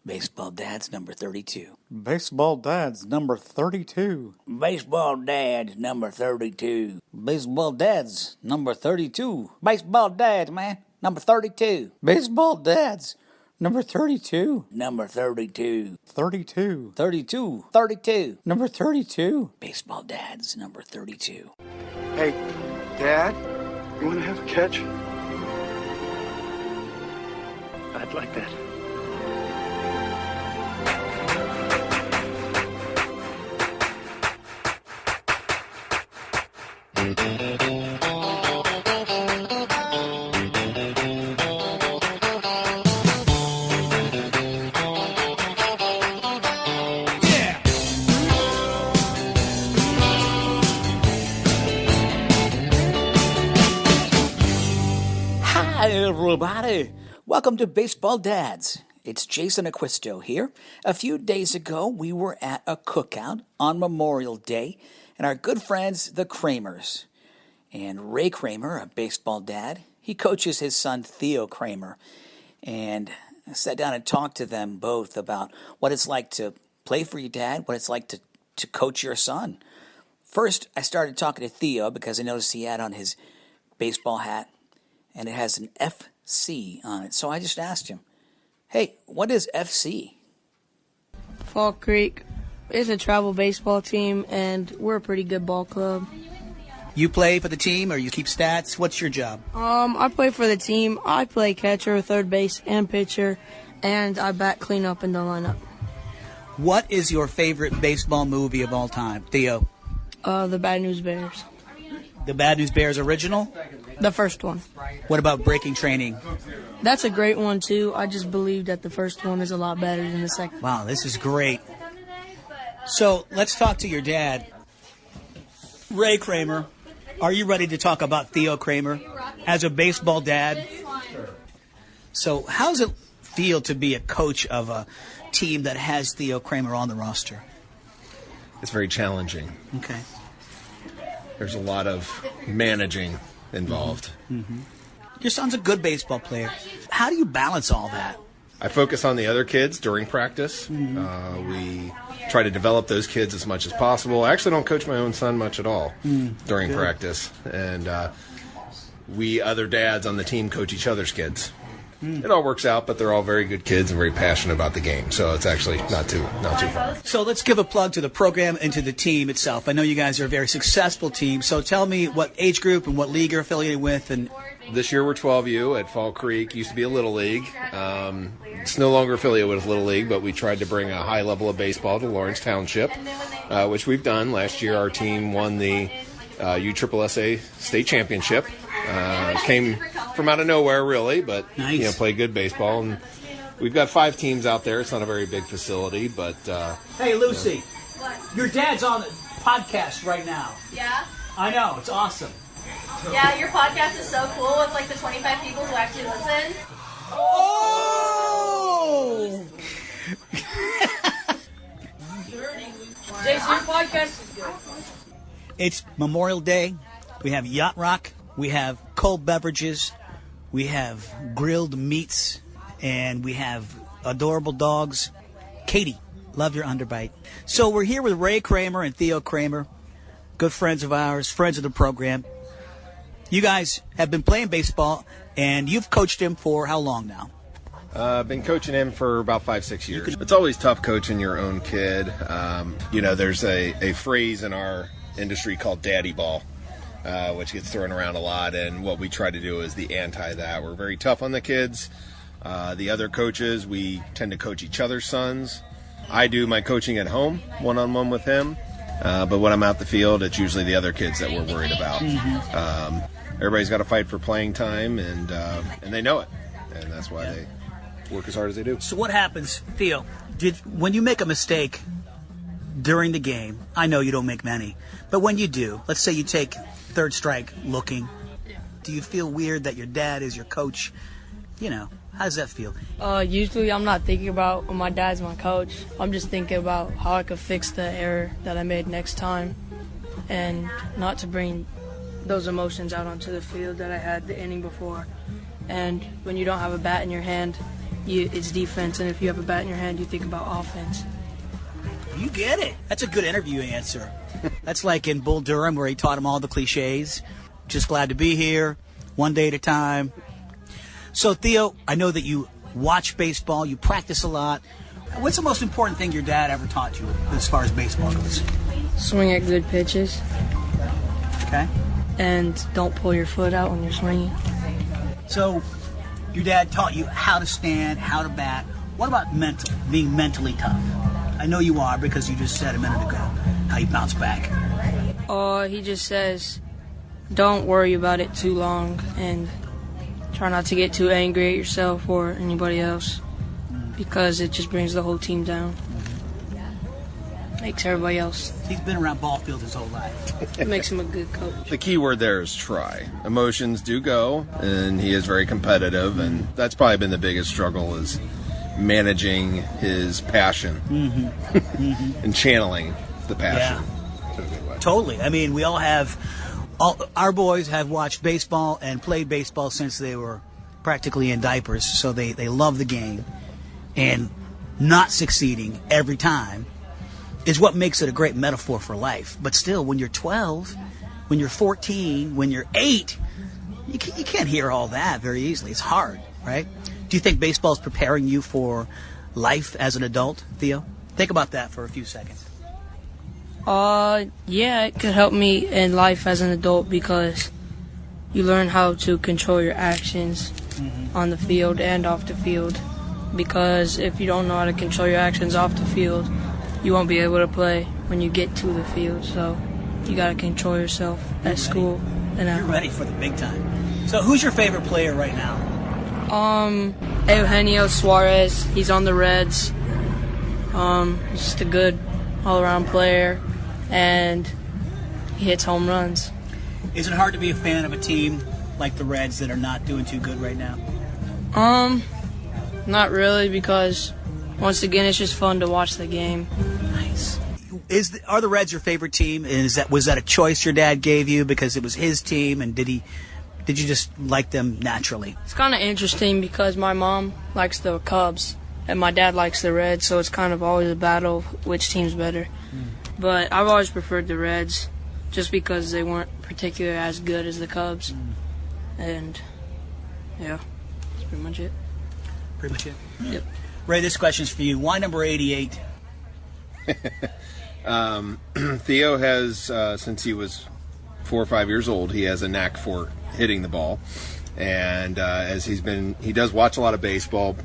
Baseball Dads number 32. Baseball Dads number 32. Baseball Dads number 32. Baseball Dads number 32. Baseball Dads, man. Number 32. Baseball Dads number 32. Number 32. 32. 32. 32. Number 32. Baseball Dads number 32. Hey, Dad, you want to have a catch? I'd like that. Hi, everybody. Welcome to Baseball Dads. It's Jason Acquisto here. A few days ago, we were at a cookout on Memorial Day, and our good friends, the Kramers. And Ray Kramer, a baseball dad, he coaches his son, Theo Kramer. And I sat down and talked to them both about what it's like to play for your dad, what it's like to coach your son. First, I started talking to Theo because I noticed he had on his baseball hat, and it has an FC on it. So I just asked him, hey, what is FC? Fall Creek is a travel baseball team, and we're a pretty good ball club. You play for the team or you keep stats? What's your job? I play for the team. I play catcher, third base, and pitcher, and I bat cleanup in the lineup. What is your favorite baseball movie of all time, Theo? The Bad News Bears. The Bad News Bears original? The first one. What about Breaking Training? That's a great one, too. I just believe that the first one is a lot better than the second. Wow, this is great. So let's talk to your dad. Ray Kramer, are you ready to talk about Theo Kramer as a baseball dad? So how does it feel to be a coach of a team that has Theo Kramer on the roster? It's very challenging. Okay. There's a lot of managing involved. Mm-hmm. Your son's a good baseball player. How do you balance all that? I focus on the other kids during practice. We try to develop those kids as much as possible. I actually don't coach my own son much at all during practice. And we other dads on the team coach each other's kids. It all works out, but they're all very good kids and very passionate about the game. So it's actually not too far. So let's give a plug to the program and to the team itself. I know you guys are a very successful team. So tell me what age group and what league you're affiliated with. And this year we're 12U at Fall Creek. Used to be a Little League. It's no longer affiliated with Little League, but we tried to bring a high level of baseball to Lawrence Township, which we've done. Last year our team won the USSSA State Championship. Came from out of nowhere, really, but nice. Played good baseball. And we've got 5 teams out there. It's not a very big facility, but hey, Lucy, your dad's on the podcast right now. Yeah? I know, it's awesome. Yeah, your podcast is so cool with like the 25 people who actually listen. Oh! Jason, your podcast is good. It's Memorial Day. We have yacht rock. We have cold beverages. We have grilled meats. And we have adorable dogs. Katie, love your underbite. So we're here with Ray Kramer and Theo Kramer, good friends of ours, friends of the program. You guys have been playing baseball, and you've coached him for how long now? I've been coaching him for about 5-6 years. It's always tough coaching your own kid. There's a phrase in our industry called daddy ball, which gets thrown around a lot, and what we try to do is the anti that. We're very tough on the kids. The other coaches, we tend to coach each other's sons. I do my coaching at home, one-on-one with him, but when I'm out the field, it's usually the other kids that we're worried about. Everybody's got to fight for playing time, and they know it, and that's why they work as hard as they do. So what happens, Theo, when you make a mistake during the game, I know you don't make many, but when you do, let's say you take third strike looking, do you feel weird that your dad is your coach? How does that feel? Usually I'm not thinking about when my dad's my coach. I'm just thinking about how I could fix the error that I made next time and not to bring those emotions out onto the field that I had the inning before. And when you don't have a bat in your hand, it's defense, and if you have a bat in your hand, you think about offense. You get it. That's a good interview answer. That's like in Bull Durham where he taught him all the cliches. Just glad to be here, one day at a time. So, Theo, I know that you watch baseball, you practice a lot. What's the most important thing your dad ever taught you as far as baseball goes? Swing at good pitches, Okay. and don't pull your foot out when you're swinging. So, your dad taught you how to stand, how to bat. What about being mentally tough? I know you are because you just said a minute ago how you bounce back. He just says, don't worry about it too long, and try not to get too angry at yourself or anybody else, because it just brings the whole team down. Makes everybody else. He's been around ball fields his whole life. It makes him a good coach. The key word there is try. Emotions do go, and he is very competitive, and that's probably been the biggest struggle is managing his passion and channeling the passion. Yeah. Totally. I mean, we all have, our boys have watched baseball and played baseball since they were practically in diapers, so they love the game. And not succeeding every time is what makes it a great metaphor for life. But still, when you're 12, when you're 14, when you're 8, you can't hear all that very easily. It's hard, right? Do you think baseball is preparing you for life as an adult, Theo? Think about that for a few seconds. Yeah, it could help me in life as an adult because you learn how to control your actions on the field and off the field. Because if you don't know how to control your actions off the field, you won't be able to play when you get to the field. So you got to control yourself at school and at You're ready for the big time. So who's your favorite player right now? Eugenio Suarez. He's on the Reds. He's just a good all-around player, and he hits home runs. Is it hard to be a fan of a team like the Reds that are not doing too good right now? Not really, because once again, it's just fun to watch the game. Nice. Are the Reds your favorite team? Was that a choice your dad gave you because it was his team, and did you just like them naturally? It's kind of interesting because my mom likes the Cubs and my dad likes the Reds, so it's kind of always a battle of which team's better. But I've always preferred the Reds just because they weren't particularly as good as the Cubs. And yeah, that's pretty much it. Pretty much it. Yep. Ray, this question's for you. Why number 88? Theo has, since he was 4 or 5 years old, he has a knack for hitting the ball. And he does watch a lot of baseball.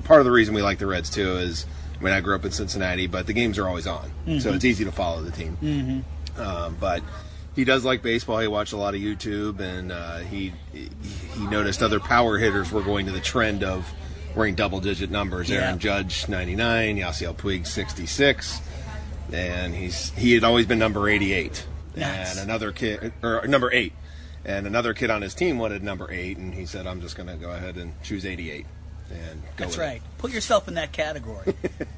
Part of the reason we like the Reds, too, is I grew up in Cincinnati, but the games are always on. So it's easy to follow the team. But he does like baseball. He watched a lot of YouTube, and he noticed other power hitters were going to the trend of wearing double-digit numbers. Yeah. Aaron Judge, 99, Yasiel Puig, 66. And he had always been number 88. Nice. And another kid, or number 8. And another kid on his team wanted number 8, and he said, I'm just going to go ahead and choose 88. And go That's with right. Put yourself in that category.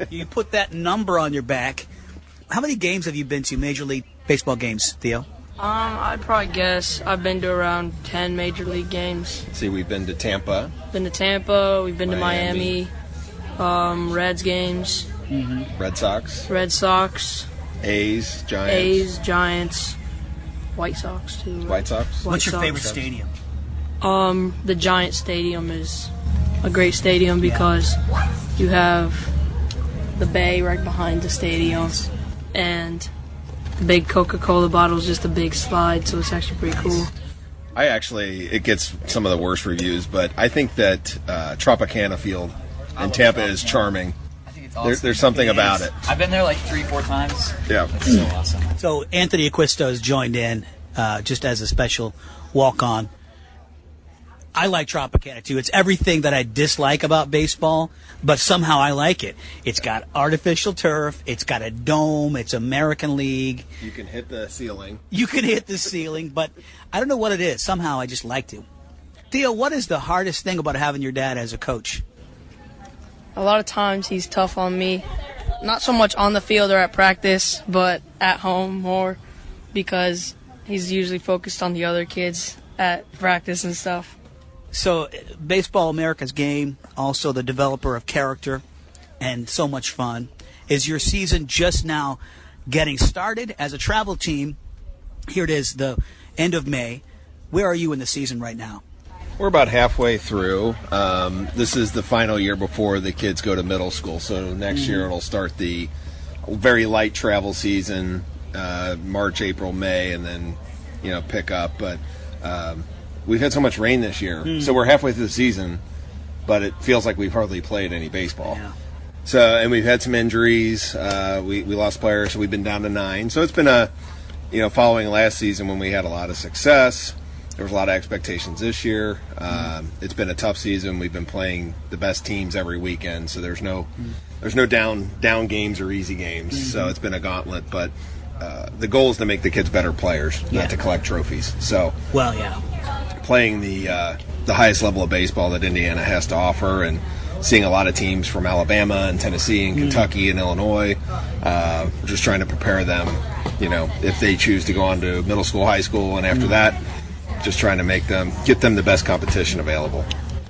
You put that number on your back. How many games have you been to, Major League Baseball games, Theo? I'd probably guess I've been to around 10 Major League games. See, we've been to Tampa. Been to Tampa, we've been Miami. to Miami, Reds games, Red Sox. Red Sox, A's, Giants. Giants, White Sox too. Right? White Sox. What's your Sox. favorite stadium? The Giant Stadium is a great stadium because you have the bay right behind the stadium, and the big Coca-Cola bottle is just a big slide, so it's actually pretty cool. It gets some of the worst reviews, but I think that Tropicana Field in Tampa is charming. I think it's awesome. There's something about it. I've been there like 3-4 times. Yeah. It's so awesome. So Anthony Acquisto has joined in just as a special walk-on. I like Tropicana, too. It's everything that I dislike about baseball, but somehow I like it. It's got artificial turf. It's got a dome. It's American League. You can hit the ceiling. You can hit the ceiling, but I don't know what it is. Somehow I just liked it. Theo, what is the hardest thing about having your dad as a coach? A lot of times he's tough on me, not so much on the field or at practice, but at home more, because he's usually focused on the other kids at practice and stuff. So, Baseball America's Game, also the developer of character and so much fun. Is your season just now getting started as a travel team? Here it is, the end of May. Where are you in the season right now? We're about halfway through. This is the final year before the kids go to middle school. So next year it'll start the very light travel season, March, April, May, and then, pick up. But we've had so much rain this year. So we're halfway through the season, but it feels like we've hardly played any baseball. Yeah. So, and we've had some injuries. We lost players, so we've been down to 9. So it's been following last season when we had a lot of success. There was a lot of expectations this year. It's been a tough season. We've been playing the best teams every weekend, so there's no down games or easy games. So it's been a gauntlet, but the goal is to make the kids better players, not to collect trophies. So, playing the highest level of baseball that Indiana has to offer, and seeing a lot of teams from Alabama and Tennessee and Kentucky and Illinois, just trying to prepare them, if they choose to go on to middle school, high school, and after that, just trying to get them the best competition available.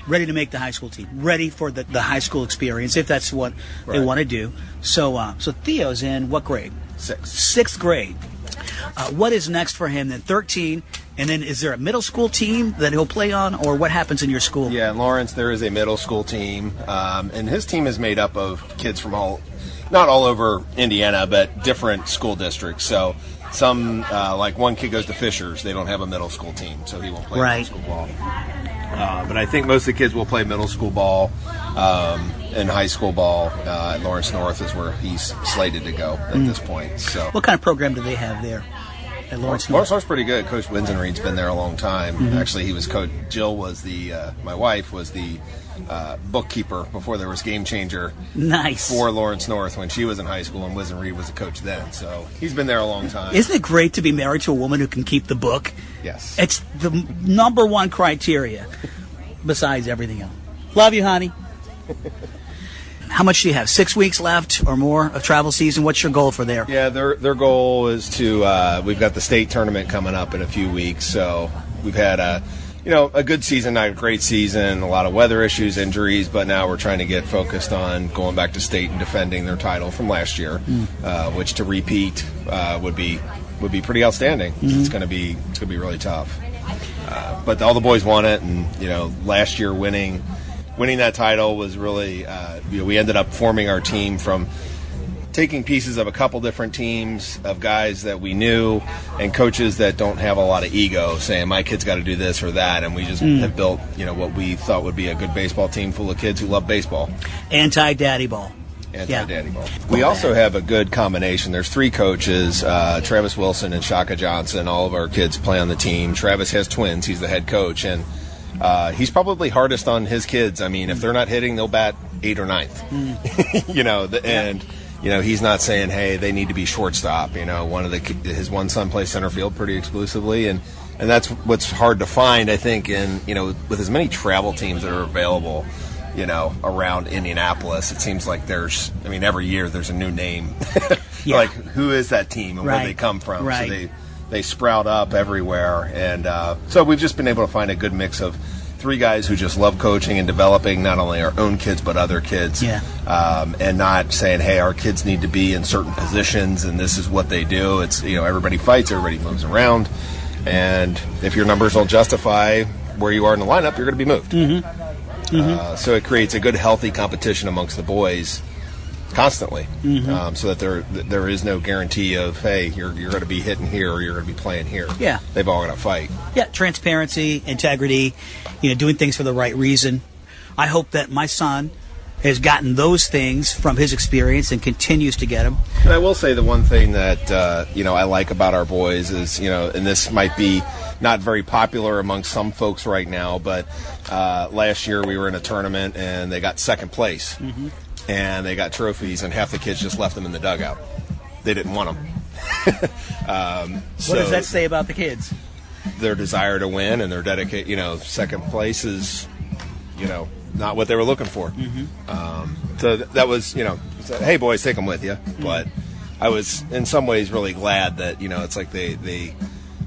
Ready to make the high school team, ready for the high school experience, if that's what they want to do. So Theo's in what grade? 6th grade. What is next for him then? 13, and then is there a middle school team that he'll play on, or what happens in your school? Yeah, in Lawrence there is a middle school team, and his team is made up of kids from not all over Indiana, but different school districts. So some, like one kid goes to Fishers, they don't have a middle school team, so he won't play middle school ball. But I think most of the kids will play middle school ball, and high school ball at Lawrence North is where he's slated to go at this point. So, what kind of program do they have there at Lawrence North? Lawrence North's pretty good. Coach Winsenreed's been there a long time. Actually, he was coach. Jill was my wife was the bookkeeper before there was Game Changer. Nice. For Lawrence North when she was in high school, and Winsenreed was the coach then. So he's been there a long time. Isn't it great to be married to a woman who can keep the book? Yes. It's the number one criteria besides everything else. Love you, honey. How much do you have? 6 weeks left or more of travel season? What's your goal for there? Yeah, their goal is to. We've got the state tournament coming up in a few weeks, so we've had a good season, not a great season, a lot of weather issues, injuries, but now we're trying to get focused on going back to state and defending their title from last year, which to repeat would be pretty outstanding. It's going to be really tough. But all the boys want it, and last year winning that title was really we ended up forming our team from taking pieces of a couple different teams of guys that we knew and coaches that don't have a lot of ego saying my kid's got to do this or that, and we just have built what we thought would be a good baseball team full of kids who love baseball. Anti-daddy ball. Anti-daddy ball. We also have a good combination. There's 3 coaches, Travis Wilson and Shaka Johnson. All of our kids play on the team. Travis has twins. He's the head coach, and he's probably hardest on his kids. I mean, if they're not hitting, they'll bat 8th or 9th. And he's not saying, hey, they need to be shortstop. His one son plays center field pretty exclusively, and that's what's hard to find, I think, in with as many travel teams that are available, around Indianapolis. It seems like every year there's a new name. Like, who is that team and where they come from? Right. So they sprout up everywhere, and so we've just been able to find a good mix of 3 guys who just love coaching and developing not only our own kids but other kids, and not saying, hey, our kids need to be in certain positions and this is what they do. It's everybody fights, everybody moves around, and if your numbers don't justify where you are in the lineup, you're going to be moved. So it creates a good, healthy competition amongst the boys constantly, so that there is no guarantee of, hey, you're going to be hitting here or you're going to be playing here. Yeah. They've all got to fight. Yeah, transparency, integrity, doing things for the right reason. I hope that my son has gotten those things from his experience and continues to get them. And I will say the one thing that I like about our boys is, and this might be not very popular among some folks right now, but last year we were in a tournament and they got second place. And they got trophies, and half the kids just left them in the dugout. They didn't want them. What does that say about the kids? Their desire to win and their dedication. Second place is, not what they were looking for. So that was, hey boys, take them with you. But I was in some ways really glad that it's like they